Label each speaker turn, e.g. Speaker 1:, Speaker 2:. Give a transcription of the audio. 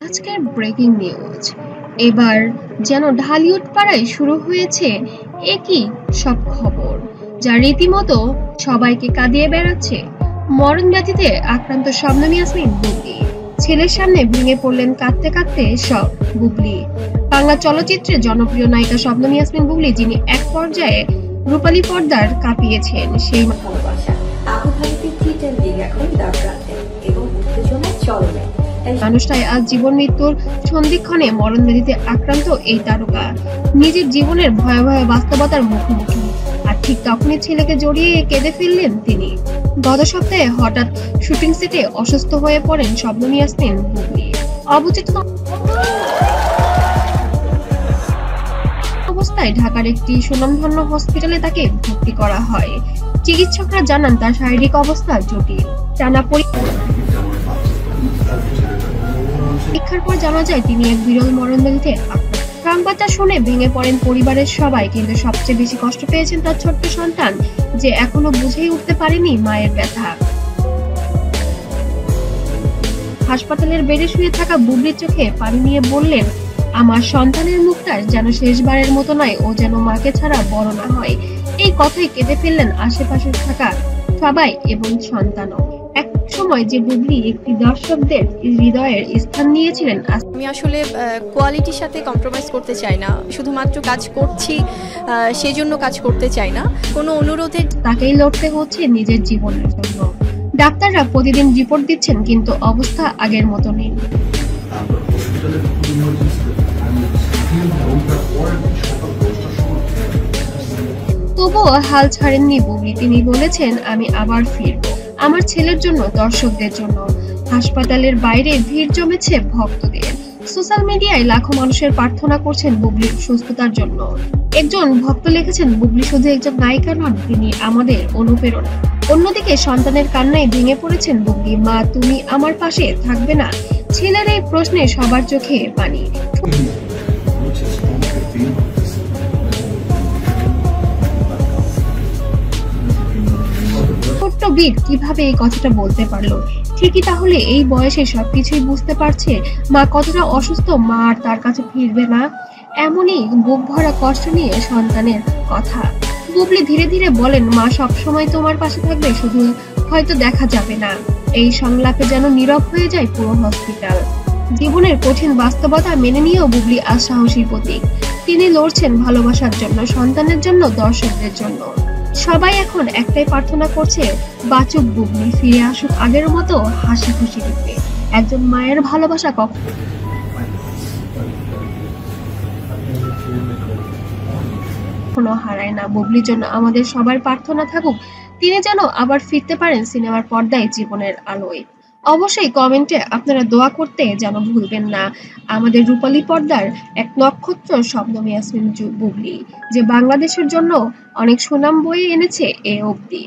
Speaker 1: আজকের breaking news. এবার যেন ঢালিউড পাড়ায় শুরু হয়েছে একই সব খবর, যা রীতিমতো সবাইকে কাঁদিয়ে বেড়াচ্ছে। মরণ ব্যাধিতে আক্রান্ত শবনম ইয়াসমিন বুবলি ছেলের সামনে ভেঙে পড়লেন কাঁদতে কাঁদতে সব বুবলি। বাংলা চলচ্চিত্রের জনপ্রিয় নায়িকা শবনম ইয়াসমিন বুবলি, যিনি এক পর্যায়ে রূপালী পর্দার কাঁপিয়েছেন, সেই
Speaker 2: ভালোবাসা আবু ধাবিতে টি-10 এখন দাবরাতে এবং উত্তেজনায় চরমে।
Speaker 1: মানুষটাই আজ জীবন মৃত্যুর সন্ধিক্ষণে মরণ ব্যাধিতে আক্রান্ত এই তারকা নিজের জীবনের ভয়াবহ বাস্তবতার মুখোমুখি। আর ঠিক তখনই ছেলেকে জড়িয়ে কেঁদে ফেললেন তিনি। গত সপ্তাহে হঠাৎ শুটিং সেটে অসুস্থ হয়ে পড়েন শবনম ইয়াসমিন বুবলি। অবচেতন অবস্থায় ঢাকার একটি সুনামধন্য হসপিটালে তাকে ভর্তি করা হয়। চিকিৎসকরা জানান তার শারীরিক অবস্থা জটিল। টানা পরীক্ষার পর জানা যায় তিনি এক বিরল মরণব্যাধিতে আক্রান্ত। সংবাদটা শুনে ভেঙে পড়েন পরিবারের সবাই, কিন্তু সবচেয়ে বেশি কষ্ট পেয়েছেন তার ছোট্ট সন্তান, যে এখনো বুঝেই উঠতে পারেনি মায়ের ব্যথা। হাসপাতালের বেডে শুয়ে থাকা বুবলির চোখে পানি নিয়ে বললেন, আমার সন্তানের মুখটা যেন শেষবারের মতো নয়, ও যেন মাকে ছাড়া বড় না হয়। এই কথাই কেঁদে ফেললেন আশেপাশে থাকা সবাই এবং সন্তানও। এক সময় যে বুবলি একটি দর্শকদের হৃদয়ের স্থান নিয়েছিলেন,
Speaker 3: আমি আসলে কোয়ালিটির সাথে কম্প্রোমাইজ করতে চাই না। শুধুমাত্র কাজ করছি সেজন্য কাজ করতে চাই না। কোনো অনুরোধের
Speaker 1: তাকেই লড়তে হচ্ছে নিজের জীবনের জন্য। ডাক্তাররা প্রতিদিন রিপোর্ট দিচ্ছেন, কিন্তু অবস্থা আগের মতো নেই। তবুও হাল ছাড়েননি বুবলি। তিনি বলেছেন, আমি আবার ফিরব, আমার ছেলের জন্য, দর্শকদের জন্য। হাসপাতালের বাইরে ভিড় জমেছে ভক্তদের। সোশ্যাল মিডিয়ায় লাখো মানুষের প্রার্থনা করছেন বুবলির সুস্থতার জন্য। একজন ভক্ত লিখেছেন, বুবলি শুধু একজন নায়িকা নন, তিনি আমাদের অনুপ্রেরণা। অন্যদিকে সন্তানের কান্নায় ভেঙে পড়েছেন বুবলি। মা, তুমি আমার পাশে থাকবে না? ছেলের এই প্রশ্নে সবার চোখে পানি। ছোট্ট বীর কিভাবে এই কথাটা বলতে পারলো? ঠিকই তাহলে এই বয়সে সবকিছুই বুঝতে পারছে মা কতটা অসুস্থ, মা আর তার কাছে ফিরবে না। এমনই বুক ভরা কষ্ট নিয়ে সন্তানের কথা। বুবলি ধীরে ধীরে বলেন, মা সব সময় তোমার পাশে থাকবে, শুধু হয়তো দেখা যাবে না। এই সংলাপে যেন নীরব হয়ে যায় পুরো হসপিটাল। জীবনের কঠিন বাস্তবতা মেনে নিয়েও বুবলি আজ সাহসী প্রতীক। তিনি লড়ছেন ভালোবাসার জন্য, সন্তানের জন্য, দর্শকদের জন্য। সবাই এখন একটাই প্রার্থনা করছে, বাঁচুক বুবলি, ফিরে আসুক আগের মতো হাসি খুশি রূপে। একজন মায়ের ভালোবাসা কখনো হারায় না। বুবলির জন্য আমাদের সবার প্রার্থনা থাকুক, তিনি যেন আবার ফিরতে পারেন সিনেমার পর্দায়, জীবনের আলোয়। অবশ্যই কমেন্টে আপনারা দোয়া করতে যেন ভুলবেন না। আমাদের রূপালী পর্দার এক নক্ষত্র শবনম ইয়াসমিন বুবলি, যে বাংলাদেশের জন্য অনেক সুনাম বয়ে এনেছে এ অবধি।